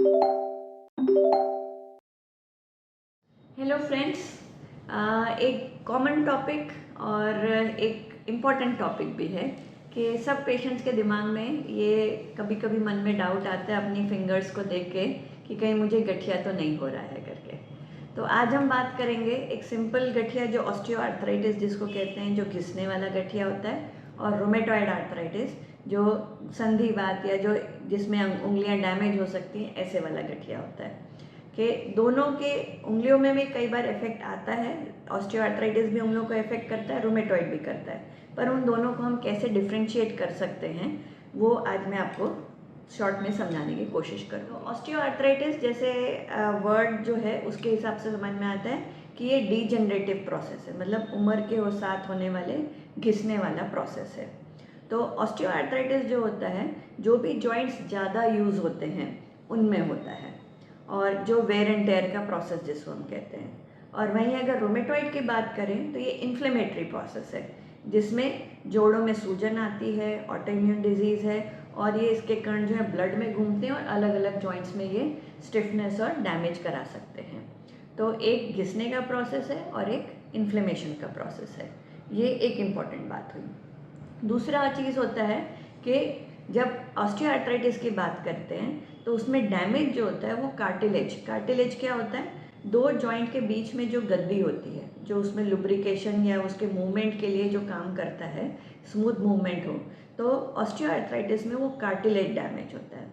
Hello friends, एक common topic और एक इम्पॉर्टेंट टॉपिक भी है कि सब पेशेंट्स के दिमाग में ये कभी कभी मन में डाउट आता है अपनी फिंगर्स को देख के कि कहीं मुझे गठिया तो नहीं हो रहा है करके। तो आज हम बात करेंगे एक सिंपल गठिया जो ऑस्टियोआर्थराइटिस जिसको कहते हैं, जो घिसने वाला गठिया होता है, और रोमेटॉइड आर्थराइटिस जो संधिवात या जो जिसमें उंगलियां डैमेज हो सकती हैं, ऐसे वाला गठिया होता है। कि दोनों के उंगलियों में भी कई बार इफेक्ट आता है। ऑस्टियोआर्थराइटिस भी उंगलियों को इफेक्ट करता है, रूमेटॉइड भी करता है, पर उन दोनों को हम कैसे डिफ्रेंशिएट कर सकते हैं वो आज मैं आपको शॉर्ट में समझाने की कोशिश करूँ। तो ऑस्टियोआर्थराइटिस जैसे वर्ड जो है उसके हिसाब से समझ में आता है कि ये डीजनरेटिव प्रोसेस है, मतलब उम्र के साथ होने वाले घिसने वाला प्रोसेस है। तो ऑस्टियोआर्थराइटिस जो होता है, जो भी जॉइंट्स ज़्यादा यूज़ होते हैं उनमें होता है, और जो वेयर एंड टेयर का प्रोसेस जिसको हम कहते हैं। और वहीं अगर रोमेटॉइड की बात करें तो ये इन्फ्लेमेटरी प्रोसेस है, जिसमें जोड़ों में सूजन आती है, ऑटोइम्यून डिजीज़ है, और ये इसके कण जो है ब्लड में घूमते हैं और अलग अलग जॉइंट्स में ये स्टिफनेस और डैमेज करा सकते हैं। तो एक घिसने का प्रोसेस है और एक इन्फ्लेमेशन का प्रोसेस है। ये एक इम्पॉर्टेंट बात हुई। दूसरा चीज़ होता है कि जब ऑस्टियोआर्थराइटिस की बात करते हैं तो उसमें डैमेज जो होता है वो कार्टिलेज क्या होता है, दो जॉइंट के बीच में जो गद्दी होती है, जो उसमें लुब्रिकेशन या उसके मूवमेंट के लिए जो काम करता है, स्मूथ मूवमेंट हो, तो ऑस्टियोआर्थराइटिस में वो कार्टिलेज डैमेज होता है।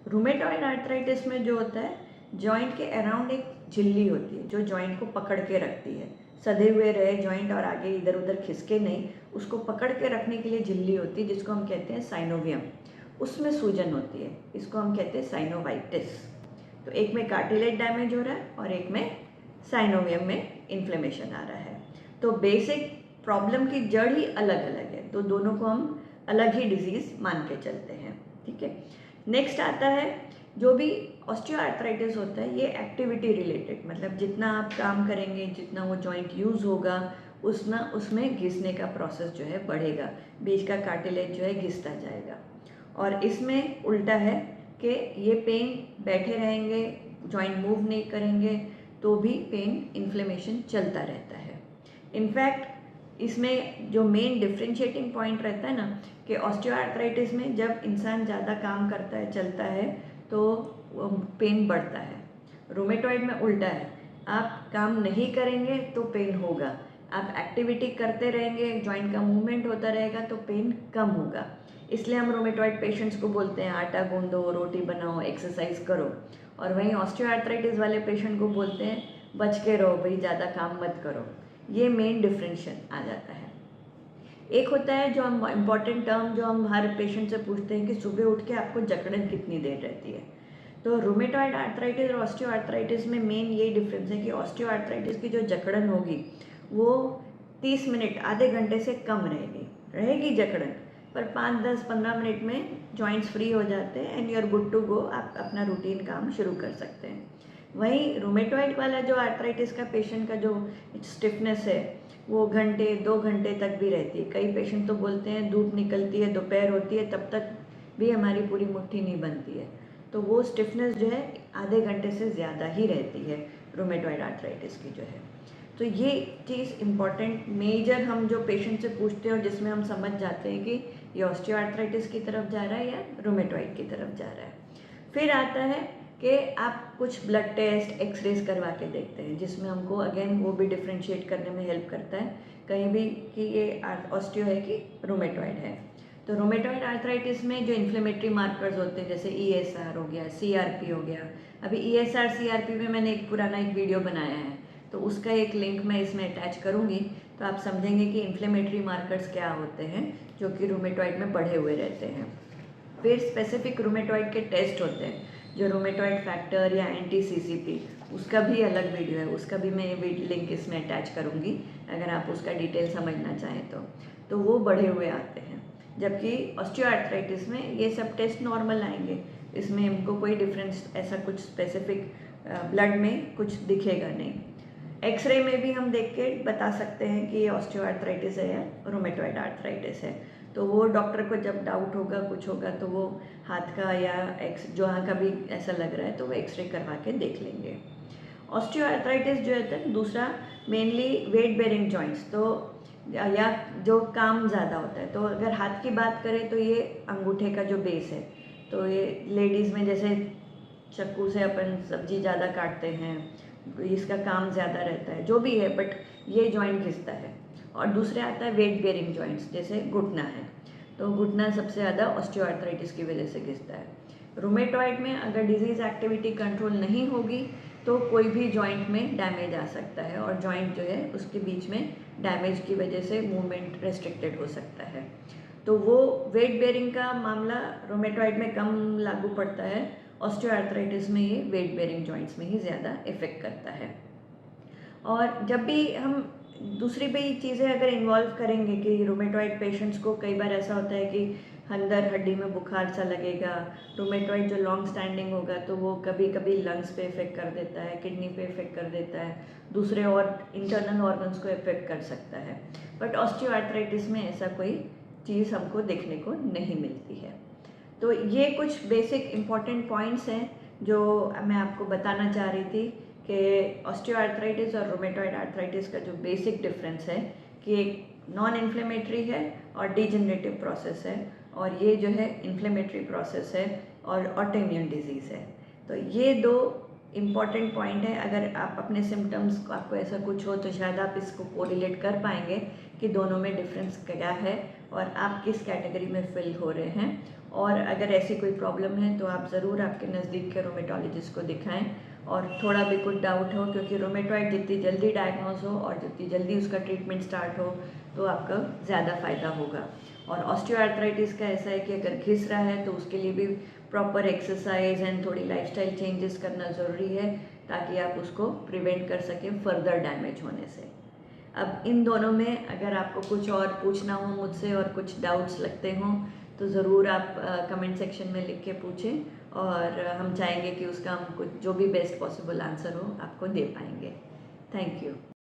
रूमेटॉइड आर्थराइटिस में जो होता है, जॉइंट के अराउंड एक झिल्ली होती है जो जॉइंट को पकड़ के रखती है, सधे हुए रहे जॉइंट और आगे इधर उधर खिसके नहीं, उसको पकड़ के रखने के लिए झिल्ली होती है जिसको हम कहते हैं साइनोवियम। उसमें सूजन होती है, इसको हम कहते हैं साइनोवाइटिस। तो एक में कार्टिलेज डैमेज हो रहा है और एक में साइनोवियम में इन्फ्लेमेशन आ रहा है। तो बेसिक प्रॉब्लम की जड़ ही अलग अलग है, तो दोनों को हम अलग ही डिजीज़ मान के चलते हैं। ठीक है, नेक्स्ट आता है, जो भी ऑस्टियोआर्थराइटिस होता है ये एक्टिविटी रिलेटेड, मतलब जितना आप काम करेंगे, जितना वो जॉइंट यूज़ होगा, उसमें घिसने का प्रोसेस जो है बढ़ेगा, बीच का कार्टिलेज जो है घिसता जाएगा। और इसमें उल्टा है कि ये पेन बैठे रहेंगे, जॉइंट मूव नहीं करेंगे तो भी पेन इन्फ्लेमेशन चलता रहता है। इनफैक्ट इसमें जो मेन डिफ्रेंशिएटिंग पॉइंट रहता है ना, कि ऑस्टियोआर्थराइटिस में जब इंसान ज़्यादा काम करता है, चलता है, तो पेन बढ़ता है। रूमेटॉइड में उल्टा है, आप काम नहीं करेंगे तो पेन होगा, आप एक्टिविटी करते रहेंगे, जॉइंट का मूवमेंट होता रहेगा तो पेन कम होगा। इसलिए हम रोमेटॉइड पेशेंट्स को बोलते हैं आटा गूंदो, रोटी बनाओ, एक्सरसाइज करो। और वहीं ऑस्टियोआर्थराइटिस वाले पेशेंट को बोलते हैं बच के रहो भाई, ज़्यादा काम मत करो। ये मेन डिफरेंशियल आ जाता है। एक होता है जो हम इम्पॉर्टेंट टर्म जो हम हर पेशेंट से पूछते हैं कि सुबह उठ के आपको जकड़न कितनी देर रहती है। तो रूमेटॉइड आर्थराइटिस और ऑस्टियोआर्थराइटिस में मेन यही डिफरेंस है कि ऑस्टियोआर्थराइटिस की जो जकड़न होगी वो 30 मिनट, आधे घंटे से कम रहेगी जकड़न, पर 5, 10, 15 मिनट में जॉइंट्स फ्री हो जाते हैं and you are good to go, आप अपना रूटीन काम शुरू कर सकते हैं। वहीं रूमेटॉइड वाला जो आर्थराइटिस का पेशेंट का जो स्टिफनेस है वो घंटे 2 घंटे तक भी रहती है। कई पेशेंट तो बोलते हैं धूप निकलती है, दोपहर होती है, तब तक भी हमारी पूरी मुट्ठी नहीं बनती है। तो वो स्टिफनेस जो है आधे घंटे से ज़्यादा ही रहती है रूमेटॉइड आर्थराइटिस की जो है। तो ये चीज़ इम्पॉर्टेंट मेजर हम जो पेशेंट से पूछते हैं और जिसमें हम समझ जाते हैं कि ये ऑस्टियोआर्थराइटिस की तरफ जा रहा है या रूमेटॉइड की तरफ जा रहा है। फिर आता है कि आप कुछ ब्लड टेस्ट, एक्सरेज करवा के देखते हैं, जिसमें हमको अगेन वो भी डिफ्रेंशिएट करने में हेल्प करता है कहीं भी कि ये ऑस्टियो है कि रूमेटॉइड है। तो रूमेटॉइड आर्थराइटिस में जो इन्फ्लेमेटरी मार्कर्स होते हैं, जैसे ESR हो गया, CRP हो गया। अभी ESR CRP में मैंने एक पुराना वीडियो बनाया है, तो उसका एक लिंक मैं इसमें अटैच करूँगी, तो आप समझेंगे कि इन्फ्लेमेटरी मार्कर्स क्या होते हैं जो कि रूमेटॉइड में बढ़े हुए रहते हैं। फिर स्पेसिफिक रूमेटॉइड के टेस्ट होते हैं, जो रूमेटॉइड फैक्टर या anti-CCP, उसका भी अलग वीडियो है, उसका भी मैं लिंक इसमें अटैच करूँगी अगर आप उसका डिटेल समझना चाहें तो वो बढ़े हुए आते हैं। जबकि ऑस्टियोआर्थराइटिस में ये सब टेस्ट नॉर्मल आएंगे, इसमें हमको कोई डिफरेंस ऐसा कुछ स्पेसिफिक ब्लड में कुछ दिखेगा नहीं। एक्सरे में भी हम देख के बता सकते हैं कि ये ऑस्टियोआर्थराइटिस है या रूमेटॉइड आर्थराइटिस है। तो वो डॉक्टर को जब डाउट होगा कुछ होगा तो वो हाथ का या जहाँ का भी ऐसा लग रहा है तो वो एक्सरे करवा के देख लेंगे। ऑस्टियोआर्थराइटिस जो है तो दूसरा मेनली वेट बेरिंग जॉइंट्स, तो या जो काम ज़्यादा होता है, तो अगर हाथ की बात करें तो ये अंगूठे का जो बेस है, तो ये लेडीज़ में जैसे चाकू से अपन सब्जी ज़्यादा काटते हैं, इसका काम ज़्यादा रहता है, जो भी है, बट ये जॉइंट घिसता है। और दूसरे आता है वेट बेरिंग जॉइंट्स, जैसे घुटना है, तो घुटना सबसे ज़्यादा ऑस्टियोआर्थराइटिस की वजह से घिसता है। रूमेटॉइड में अगर डिजीज़ एक्टिविटी कंट्रोल नहीं होगी तो कोई भी जॉइंट में डैमेज आ सकता है, और जॉइंट जो है उसके बीच में डैमेज की वजह से मूवमेंट रेस्ट्रिक्टेड हो सकता है। तो वो वेट बेरिंग का मामला रोमेटॉइड में कम लागू पड़ता है, ऑस्टियोआर्थराइटिस में ये वेट बेरिंग जॉइंट्स में ही ज़्यादा इफ़ेक्ट करता है। और जब भी हम दूसरी भी चीज़ें अगर इन्वॉल्व करेंगे कि रोमेटॉइड पेशेंट्स को कई बार ऐसा होता है कि अंदर हड्डी में बुखार सा लगेगा, रोमेटॉइड जो लॉन्ग स्टैंडिंग होगा तो वो कभी कभी लंग्स पे इफ़ेक्ट कर देता है, किडनी पे इफ़ेक्ट कर देता है, दूसरे और इंटरनल ऑर्गन्स को इफ़ेक्ट कर सकता है। बट ऑस्टियोआर्थराइटिस में ऐसा कोई चीज़ हमको देखने को नहीं मिलती है। तो ये कुछ बेसिक इम्पॉर्टेंट पॉइंट्स हैं जो मैं आपको बताना चाह रही थी कि ऑस्टियोआर्थराइटिस और रोमेटॉइड आर्थराइटिस का जो बेसिक डिफरेंस है कि एक नॉन इन्फ्लेमेटरी है और डिजेनरेटिव प्रोसेस है, और ये जो है इन्फ्लेमेटरी प्रोसेस है और ऑटोइम्यून डिजीज़ है। तो ये दो इम्पॉर्टेंट पॉइंट है। अगर आप अपने सिम्टम्स, आपको ऐसा कुछ हो तो शायद आप इसको कोरिलेट कर पाएंगे कि दोनों में डिफरेंस क्या है और आप किस कैटेगरी में फिल हो रहे हैं। और अगर ऐसी कोई प्रॉब्लम है तो आप ज़रूर आपके नज़दीक के रोमेटोलॉजिस्ट को दिखाएं, और थोड़ा भी कुछ डाउट हो, क्योंकि रोमेटॉइड जितनी जल्दी डायग्नोज हो और जितनी जल्दी उसका ट्रीटमेंट स्टार्ट हो तो आपका ज़्यादा फ़ायदा होगा। और ऑस्टियोआर्थराइटिस का ऐसा है कि अगर घिस रहा है तो उसके लिए भी प्रॉपर एक्सरसाइज एंड थोड़ी लाइफस्टाइल चेंजेस करना ज़रूरी है, ताकि आप उसको प्रिवेंट कर सकें फर्दर डैमेज होने से। अब इन दोनों में अगर आपको कुछ और पूछना हो मुझसे और कुछ डाउट्स लगते हों तो ज़रूर आप कमेंट सेक्शन में लिख के पूछें, और हम चाहेंगे कि उसका हम कुछ जो भी बेस्ट पॉसिबल आंसर हो आपको दे पाएंगे। Thank you.